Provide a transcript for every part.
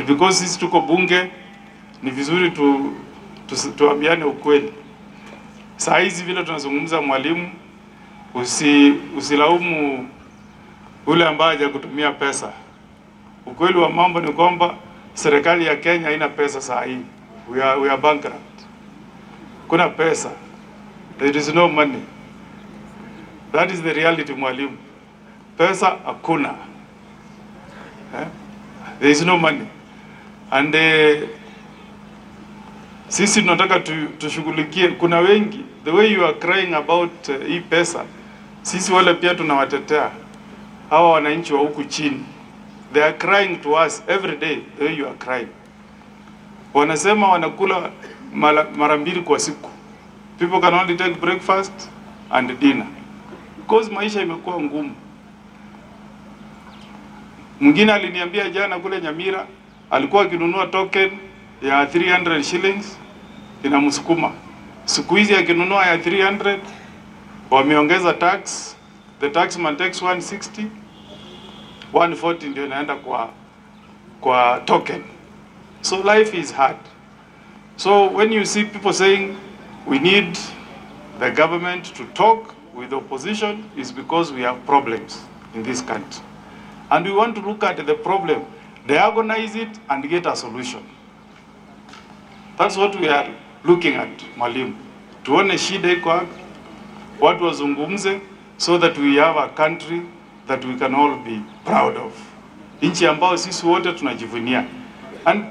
because sisi tuko bunge, ni vizuri tuambiane ukweli. Saa hizi vile tunazungumza mwalimu, usilaumu ule ambaye hajakutumia pesa. Ukweli wa mambo ni kwamba serikali ya Kenya haina pesa saa hii. We are bankrupt. Kuna pesa. There is no money. That is the reality mwalimu. Pesa hakuna. There is no money. And sisi tunataka tushughulikie. Kuna wengi, the way you are crying about hii pesa, sisi wale pia tunawatetea hawa wananchi wa huku chini. They are crying to us every day the way you are crying. Wanasema wanakula mara mbili kwa siku. People can only take breakfast and dinner because maisha imekuwa ngumu. Mwingine aliniambia jana kule Nyamira alikuwa akinunua token ya 300 shillings inamsukuma. Siku hizi akinunua ya 300 wameongeza tax. The taxman takes 160, 140 ndio inaenda kwa token. So life is hard. So when you see people saying we need the government to talk with the opposition, is because we have problems in this country. And we want to look at the problem, diagnose it and get a solution. That's what we are looking at, mwalimu. Tuone shida iko wapi, watu wazungumze, so that we have a country that we can all be proud of. Nchi ambao sisi wote tunajivunia. And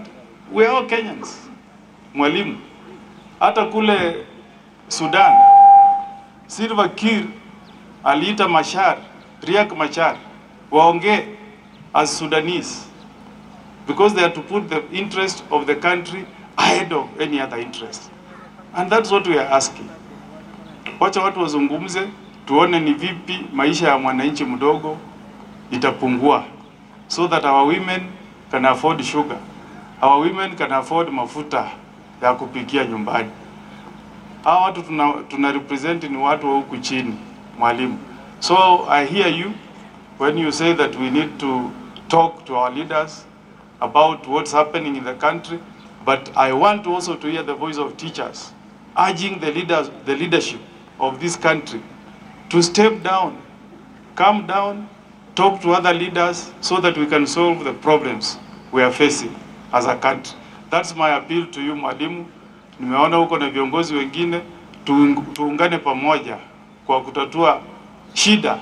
we are all Kenyans, mwalimu. Hata kule Sudan, Salva Kiir aliita Riek Machar waongee as Sudanese, because they have to put the interest of the country ahead of any other interest. And that's what we are asking. Wacha watu wazungumze, tuone ni vipi maisha ya mwananchi mdogo itapungua, so that our women can afford sugar, our women can afford mafuta ya kupikia nyumbani. Hawa watu tuna represent ni watu wa huku chini, mwalimu. So I hear you when you say that we need to talk to our leaders about what's happening in the country, but I want also to hear the voice of teachers urging the leadership of this country to step down, calm down, talk to other leaders so that we can solve the problems we are facing as a country. That's my appeal to you, mwalimu. Nimeona huko na viongozi wengine, tuungane pamoja kwa kutatua shida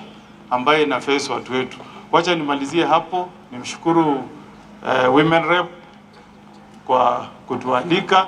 ambaye ina face watu wetu. Wacha nimalizie hapo, nimshukuru women rep kwa kutualika.